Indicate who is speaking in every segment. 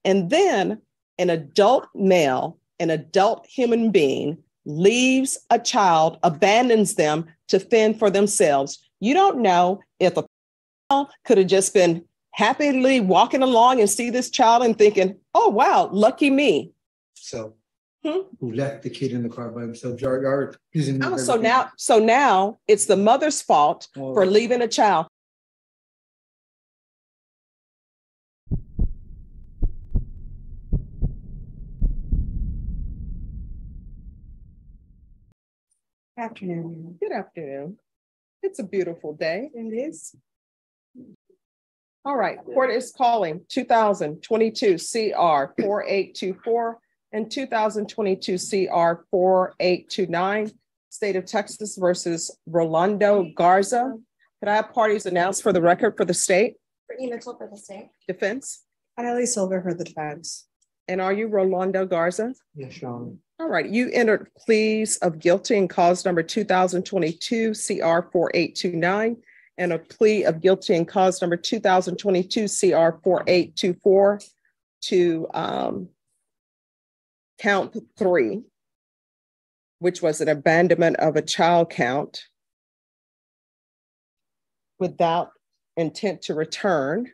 Speaker 1: And then an adult male, an adult human being leaves a child, abandons them to fend for themselves. You don't know if a child could have just been happily walking along and see this child and thinking, oh, wow, lucky me.
Speaker 2: So who left the kid in the car by himself? You're accusing me of
Speaker 1: so now it's the mother's fault for leaving a child.
Speaker 3: Afternoon.
Speaker 1: Good afternoon. It's a beautiful day.
Speaker 3: It is.
Speaker 1: All right, court is calling 2022 CR 4824 and 2022 CR 4829, State of Texas versus Rolando Garza. Could I have parties announced for the record for the state?
Speaker 4: Brittany Mitchell for the state.
Speaker 1: Defense.
Speaker 3: Annalise Silver for the defense.
Speaker 1: And are you Rolando Garza?
Speaker 2: Yes, Your Honor.
Speaker 1: All right, you entered pleas of guilty in cause number 2022 CR 4829 and a plea of guilty in cause number 2022 CR 4824 to count 3, which was an abandonment of a child count without intent to return.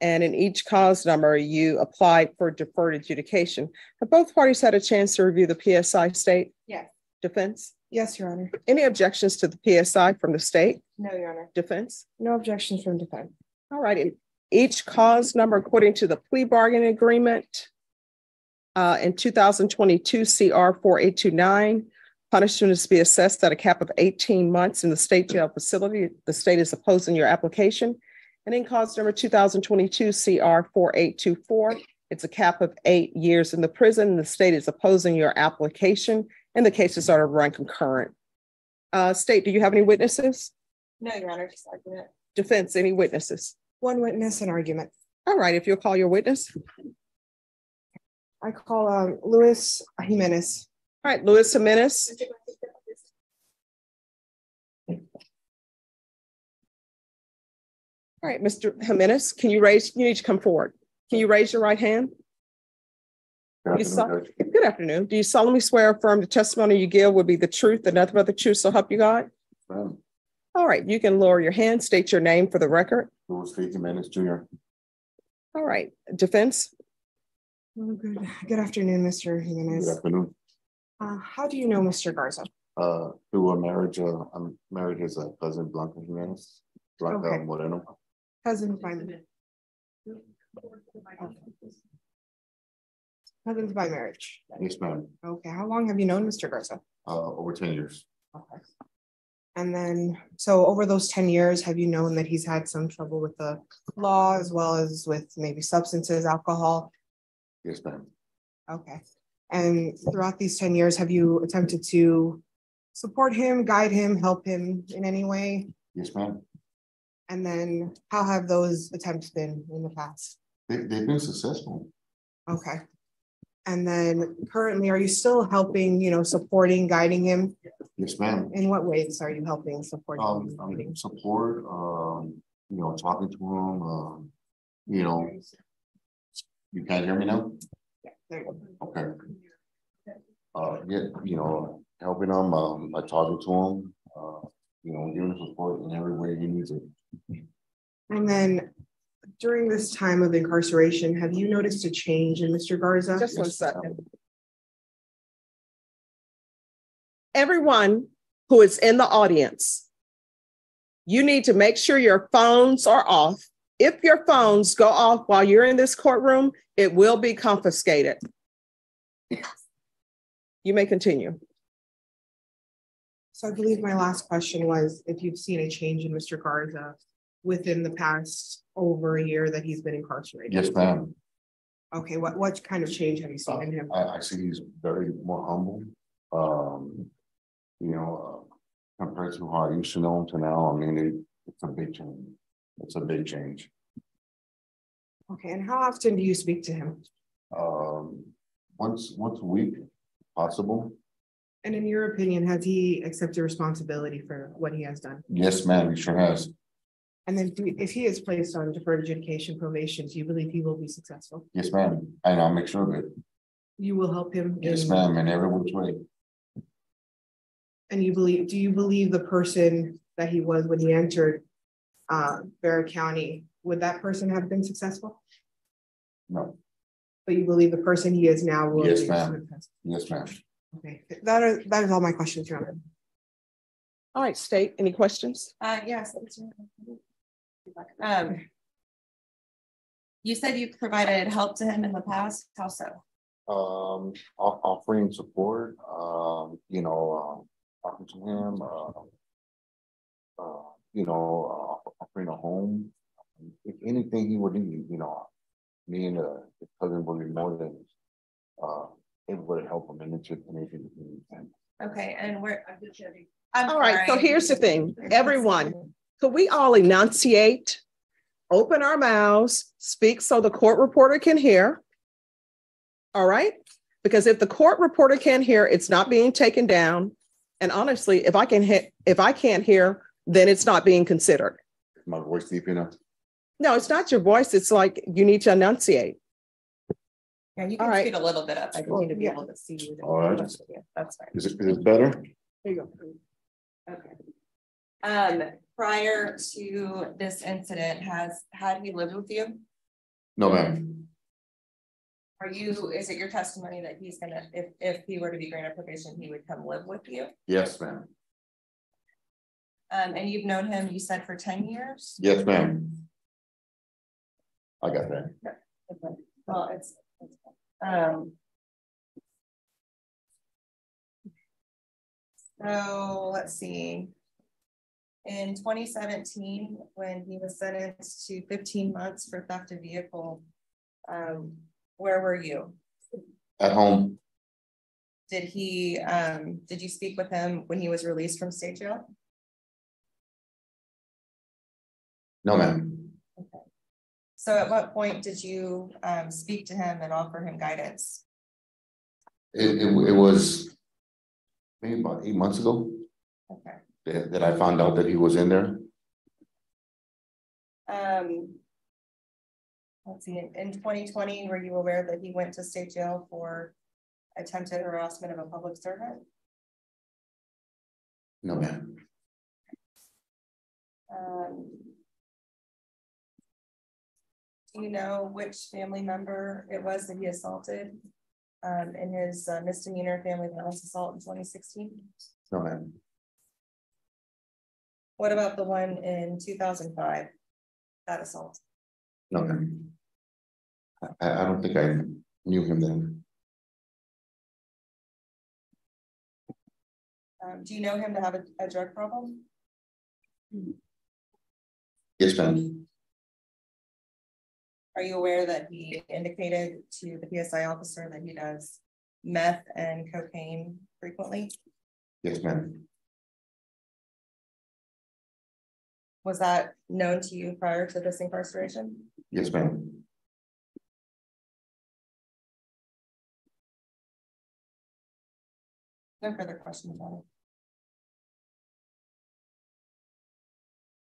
Speaker 1: And in each cause number, you applied for deferred adjudication. Have both parties had a chance to review the PSI state?
Speaker 4: Yes.
Speaker 1: Defense?
Speaker 3: Yes, Your Honor.
Speaker 1: Any objections to the PSI from the state?
Speaker 4: No, Your Honor.
Speaker 1: Defense?
Speaker 3: No objections from defense.
Speaker 1: All right. In each cause number, according to the plea bargaining agreement, in 2022 CR 4829, punishment is to be assessed at a cap of 18 months in the state jail facility. The state is opposing your application. And in cause number 2022 CR 4824, it's a cap of 8 years in the prison. The state is opposing your application, and the cases are to run concurrent. State, do you have any witnesses?
Speaker 4: No, Your Honor, just argument.
Speaker 1: Defense, any witnesses?
Speaker 3: One witness and argument.
Speaker 1: All right, if you'll call your witness.
Speaker 3: I call Luis Jimenez.
Speaker 1: All right, Luis Jimenez. All right, Mr. Jimenez, you need to come forward. Can you raise your right hand? Good afternoon. Do you solemnly swear or affirm the testimony you give will be the truth and nothing but the truth, so help you God? All right, you can lower your hand, state your name for the record.
Speaker 5: Luis Jimenez, Jr.
Speaker 1: All right, defense.
Speaker 3: Oh, good afternoon, Mr. Jimenez.
Speaker 5: Good afternoon.
Speaker 3: How do you know Mr. Garza?
Speaker 5: Through a marriage, I'm married his cousin, Blanca Jimenez. Blanca Moreno.
Speaker 3: Cousins by Cousins by marriage.
Speaker 5: Yes, ma'am.
Speaker 3: Okay, how long have you known Mr. Garza?
Speaker 5: Over 10 years.
Speaker 3: Okay. And then, so over those 10 years, have you known that he's had some trouble with the law as well as with maybe substances, alcohol?
Speaker 5: Yes, ma'am.
Speaker 3: Okay. And throughout these 10 years, have you attempted to support him, guide him, help him in any way?
Speaker 5: Yes, ma'am.
Speaker 3: And then how have those attempts been in the past?
Speaker 5: They've been successful.
Speaker 3: Okay. And then currently, are you still helping, supporting, guiding him?
Speaker 5: Yes, ma'am.
Speaker 3: In what ways are you helping, supporting?
Speaker 5: Support, talking to him, you can't hear me now?
Speaker 3: Yeah, there you go.
Speaker 5: Okay. Helping him, talking to him, giving him support in every way he needs it.
Speaker 3: And then during this time of incarceration, have you noticed a change in Mr. Garza?
Speaker 1: Just 1 second. Everyone who is in the audience, you need to make sure your phones are off. If your phones go off while you're in this courtroom, it will be confiscated. You may continue.
Speaker 3: So I believe my last question was if you've seen a change in Mr. Garza within the past over a year that he's been incarcerated.
Speaker 5: Yes, ma'am.
Speaker 3: Okay, what kind of change have you seen in him?
Speaker 5: I see he's very more humble. Compared to how I used to know him to now, it's a big change. It's a big change.
Speaker 3: Okay, and how often do you speak to him?
Speaker 5: Once a week, possible.
Speaker 3: And in your opinion, has he accepted responsibility for what he has done?
Speaker 5: Yes, ma'am, he sure has.
Speaker 3: And then if he is placed on deferred adjudication probation, do you believe he will be successful?
Speaker 5: Yes, ma'am. And I'll make sure of it.
Speaker 3: You will help him?
Speaker 5: Yes, ma'am, in every which way.
Speaker 3: And do you believe the person that he was when he entered Barrett County, would that person have been successful?
Speaker 5: No.
Speaker 3: But you believe the person he is now will?
Speaker 5: Yes,
Speaker 3: be
Speaker 5: ma'am.
Speaker 3: successful?
Speaker 5: Yes, ma'am.
Speaker 3: Okay, that is all my questions, Your Honor.
Speaker 1: All right, State, any questions?
Speaker 4: Yes. You said you provided help to him in the past. How so?
Speaker 5: Offering support, you know, talking to him, you know, offering a home, if anything he would need, you know, me and his cousin would be more than able to help him in the situation.
Speaker 4: Okay, and where?
Speaker 1: All right, so here's the thing, everyone, could we all enunciate, open our mouths, speak so the court reporter can hear? All right, because if the court reporter can't hear, it's not being taken down. And honestly, if I can't hear, then it's not being considered.
Speaker 5: My voice deep enough?
Speaker 1: No, it's not your voice. It's like you need to enunciate.
Speaker 4: Yeah, you
Speaker 1: All
Speaker 4: can
Speaker 1: right.
Speaker 4: speak a little bit up. I just need to be able to see you.
Speaker 5: All right.
Speaker 4: That's fine.
Speaker 5: Is it better?
Speaker 1: There you go.
Speaker 4: Okay. Prior to this incident, had he lived with you?
Speaker 5: No, ma'am.
Speaker 4: Is it your testimony that he's gonna, if he were to be granted probation, he would come live with you?
Speaker 5: Yes, ma'am.
Speaker 4: And you've known him, you said, for 10 years?
Speaker 5: Yes, ma'am. I got that.
Speaker 4: Okay. Well, it's so let's see. In 2017, when he was sentenced to 15 months for theft of vehicle, where were you?
Speaker 5: At home.
Speaker 4: Did you speak with him when he was released from state jail?
Speaker 5: No, ma'am.
Speaker 4: Okay. So at what point did you speak to him and offer him guidance?
Speaker 5: It was maybe about 8 months ago.
Speaker 4: Okay.
Speaker 5: That I found out that he was in there.
Speaker 4: Let's see, in 2020, were you aware that he went to state jail for attempted harassment of a public servant?
Speaker 5: No, ma'am.
Speaker 4: Do you know which family member it was that he assaulted in his misdemeanor family violence assault in 2016?
Speaker 5: No, ma'am.
Speaker 4: What about the one in 2005, that assault?
Speaker 5: No, ma'am. I don't think I knew him then.
Speaker 4: Do you know him to have a drug problem?
Speaker 5: Yes, ma'am.
Speaker 4: Are you aware that he indicated to the PSI officer that he does meth and cocaine frequently?
Speaker 5: Yes, ma'am.
Speaker 4: Was that known to you prior to this incarceration?
Speaker 5: Yes, ma'am.
Speaker 4: No further questions on it.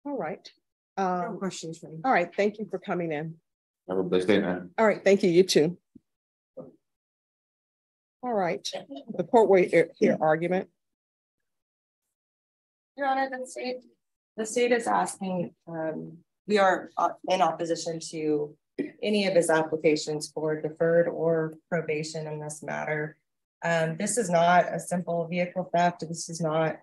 Speaker 1: All right.
Speaker 3: No questions for me.
Speaker 1: All right, thank you for coming in.
Speaker 5: Have a blessed day, man.
Speaker 1: All right, thank you, you too. All right, the court will hear argument.
Speaker 4: Your Honor, the state is asking, we are in opposition to any of his applications for deferred or probation in this matter. This is not a simple vehicle theft. This is not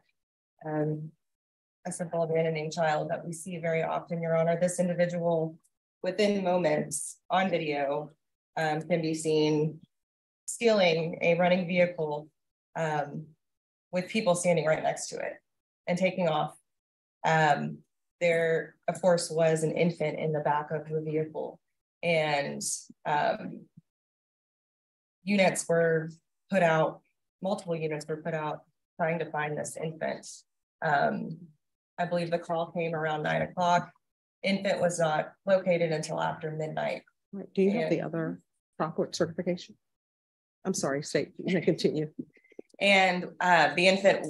Speaker 4: a simple abandoning child that we see very often, Your Honor. This individual, within moments on video, can be seen stealing a running vehicle with people standing right next to it and taking off. There, of course, was an infant in the back of the vehicle, and units were put out, multiple units were put out trying to find this infant. I believe the call came around 9 o'clock. Infant was not located until after midnight.
Speaker 1: Do you have the other Concord certification? I'm sorry, State, you can continue.
Speaker 4: And the infant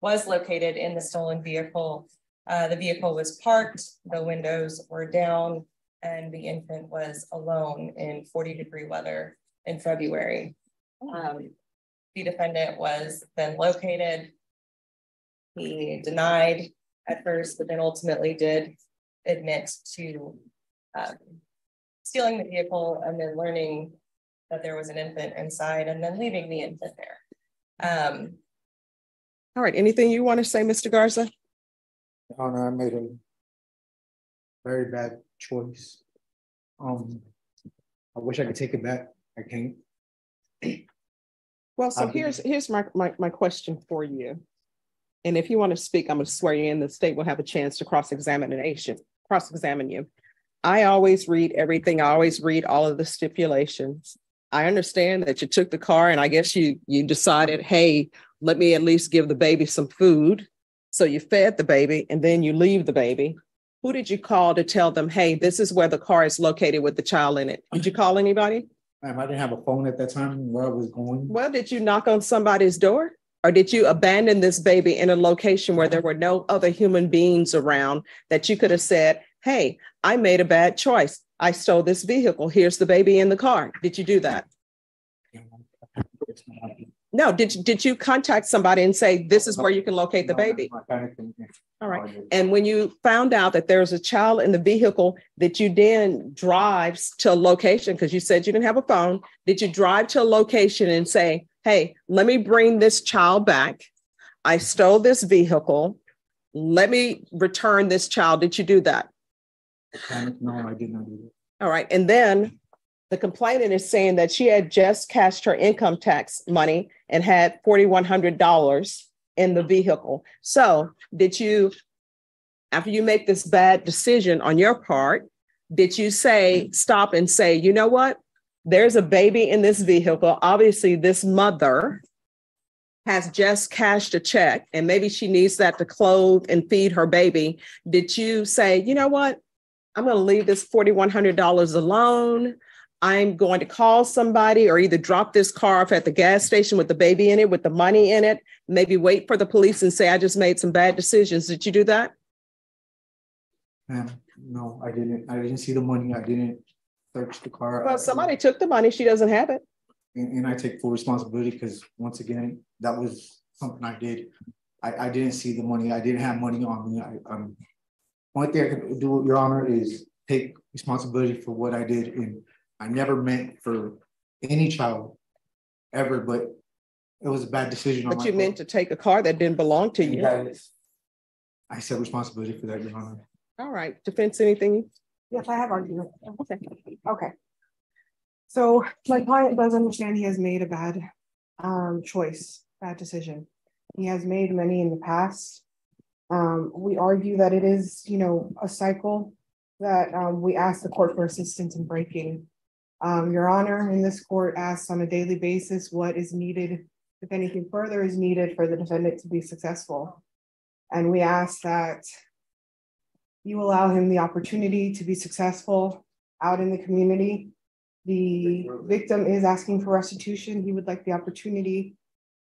Speaker 4: was located in the stolen vehicle The vehicle was parked, the windows were down, and the infant was alone in 40-degree weather in February. The defendant was then located. He denied at first, but then ultimately did admit to stealing the vehicle and then learning that there was an infant inside and then leaving the infant there.
Speaker 1: All right, anything you want to say, Mr. Garza?
Speaker 2: Your Honor, I made a very bad choice. I wish I could take it back. I can't.
Speaker 1: Well, so here's my question for you. And if you want to speak, I'm going to swear you in. The state will have a chance to cross-examine you. I always read everything. I always read all of the stipulations. I understand that you took the car and I guess you decided, hey, let me at least give the baby some food. So you fed the baby and then you leave the baby. Who did you call to tell them, hey, this is where the car is located with the child in it? Did you call anybody?
Speaker 2: I didn't have a phone at that time where I was going.
Speaker 1: Well, did you knock on somebody's door? Or did you abandon this baby in a location where there were no other human beings around that you could have said, hey, I made a bad choice. I stole this vehicle. Here's the baby in the car. Did you do that? No. Did you contact somebody and say, this is where you can locate the baby? All right. And when you found out that there's a child in the vehicle, that you then drive to a location, because you said you didn't have a phone, did you drive to a location and say, hey, let me bring this child back. I stole this vehicle. Let me return this child. Did you do that?
Speaker 2: No, I did not do that.
Speaker 1: All right. And then the complainant is saying that she had just cashed her income tax money and had $4,100 in the vehicle. So did you, after you make this bad decision on your part, did you stop and say, you know what? There's a baby in this vehicle. Obviously, this mother has just cashed a check and maybe she needs that to clothe and feed her baby. Did you say, you know what? I'm going to leave this $4,100 alone. I'm going to call somebody or either drop this car off at the gas station with the baby in it, with the money in it, maybe wait for the police and say, I just made some bad decisions. Did you do that?
Speaker 2: No, I didn't. I didn't see the money. I didn't search the car.
Speaker 1: Well, somebody took the money. She doesn't have it.
Speaker 2: And I take full responsibility because once again, that was something I did. I didn't see the money. I didn't have money on me. One thing I can do, Your Honor, is take responsibility for what I did. And I never meant for any child ever, but it was a bad decision.
Speaker 1: But you meant to take a car that didn't belong to you.
Speaker 2: I said responsibility for that, Your Honor.
Speaker 1: All right. Defense, anything?
Speaker 3: Yes, I have argument.
Speaker 1: Okay.
Speaker 3: Okay. So my client does understand he has made a bad choice, bad decision. He has made many in the past. We argue that it is, a cycle that we ask the court for assistance in breaking. Your Honor, in this court asks on a daily basis what is needed, if anything further is needed for the defendant to be successful. And we ask that you allow him the opportunity to be successful out in the community. The victim is asking for restitution. He would like the opportunity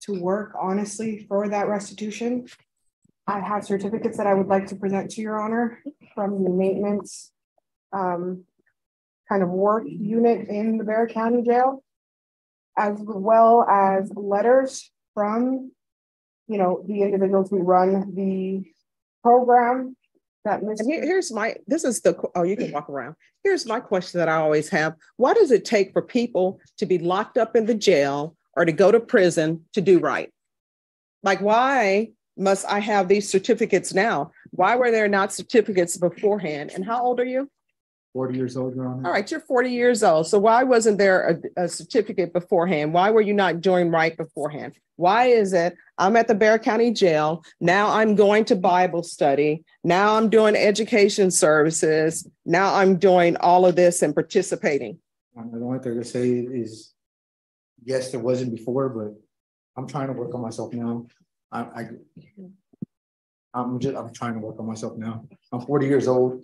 Speaker 3: to work honestly for that restitution. I have certificates that I would like to present to Your Honor from the maintenance kind of work unit in the Bexar County Jail, as well as letters from, the individuals who run the program. Here's you can walk around. Here's my question that I always have. Why does it take for people to be locked up in the jail or to go to prison to do right? Like, why must I have these certificates now? Why were there not certificates beforehand? And how old are you?
Speaker 2: 40 years old, Your Honor.
Speaker 1: All right, you're 40 years old. So why wasn't there a certificate beforehand? Why were you not doing right beforehand? Why is it I'm at the Bexar County Jail, now I'm going to Bible study, now I'm doing education services, now I'm doing all of this and participating?
Speaker 2: The only thing I say is, yes, there wasn't before, but I'm trying to work on myself now. I'm trying to work on myself now. I'm 40 years old.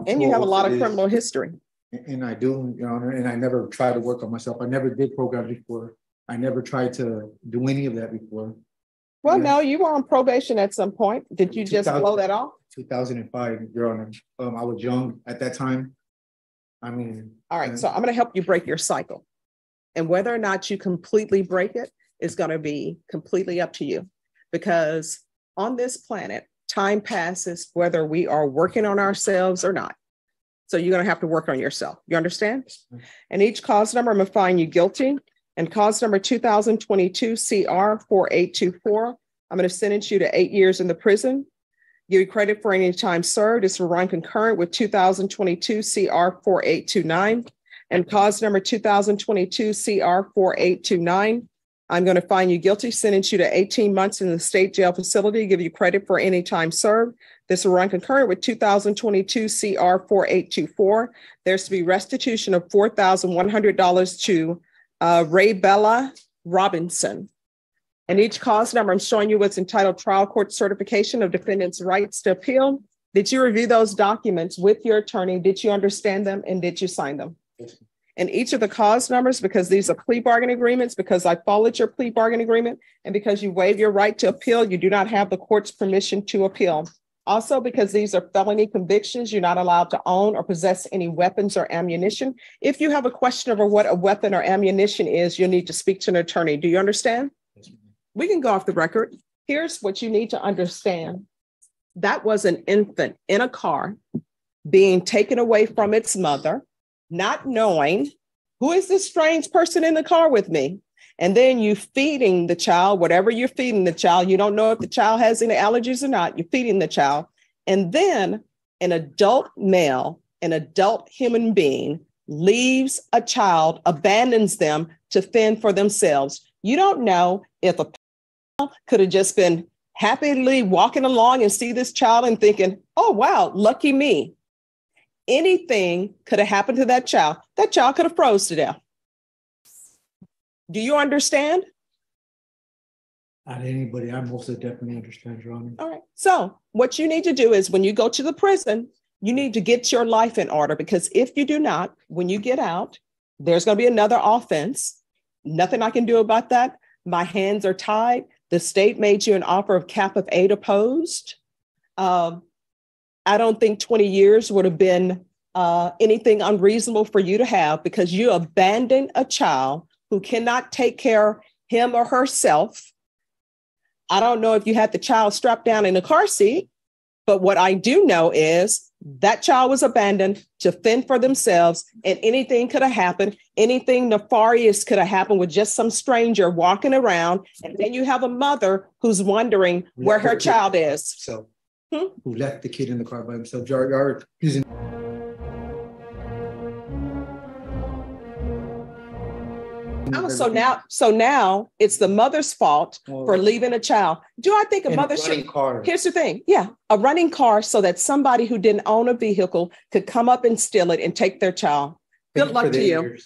Speaker 1: And you have a lot of criminal history.
Speaker 2: And I do, Your Honor, and I never tried to work on myself. I never did programs before. I never tried to do any of that before.
Speaker 1: Well, no, you were on probation at some point. Did you just blow that off?
Speaker 2: 2005, Your Honor. I was young at that time. I mean.
Speaker 1: All right, so I'm going to help you break your cycle. And whether or not you completely break it is going to be completely up to you. Because on this planet, time passes whether we are working on ourselves or not. So you're going to have to work on yourself. You understand? And each cause number, I'm going to find you guilty. And cause number 2022 CR 4824, I'm going to sentence you to 8 years in the prison. Give you credit for any time served. It's run concurrent with 2022 CR 4829. And cause number 2022 CR 4829, I'm going to find you guilty, sentence you to 18 months in the state jail facility, give you credit for any time served. This will run concurrent with 2022 CR 4824. There's to be restitution of $4,100 to Ray Bella Robinson. And each cause number, I'm showing you what's entitled Trial Court Certification of Defendants' Rights to Appeal. Did you review those documents with your attorney? Did you understand them and did you sign them? Yes. And each of the cause numbers, because these are plea bargain agreements, because I followed your plea bargain agreement, and because you waive your right to appeal, you do not have the court's permission to appeal. Also, because these are felony convictions, you're not allowed to own or possess any weapons or ammunition. If you have a question over what a weapon or ammunition is, you'll need to speak to an attorney. Do you understand? Yes, we can go off the record. Here's what you need to understand. That was an infant in a car being taken away from its mother, not knowing who is this strange person in the car with me. And then you feeding the child, whatever you're feeding the child, you don't know if the child has any allergies or not, you're feeding the child. And then an adult male, an adult human being leaves a child, abandons them to fend for themselves. You don't know if a child could have just been happily walking along and see this child and thinking, oh, wow, lucky me. Anything could have happened to that child. That child could have froze to death. Do you understand?
Speaker 2: Not anybody. I most definitely understand, Your Honor.
Speaker 1: All right. So what you need to do is when you go to the prison, you need to get your life in order, because if you do not, when you get out, there's going to be another offense. Nothing I can do about that. My hands are tied. The state made you an offer of cap of 8 opposed. I don't think 20 years would have been anything unreasonable for you to have, because you abandoned a child who cannot take care of him or herself. I don't know if you had the child strapped down in a car seat, but what I do know is that child was abandoned to fend for themselves, and anything could have happened. Anything nefarious could have happened with just some stranger walking around. And then you have a mother who's wondering where her child is.
Speaker 2: So, who left the kid in the car by himself? You're using.
Speaker 1: Oh, so now it's the mother's fault for leaving a child. Do I think a mother should? Here's the thing. Yeah, a running car so that somebody who didn't own a vehicle could come up and steal it and take their child. Good luck to you.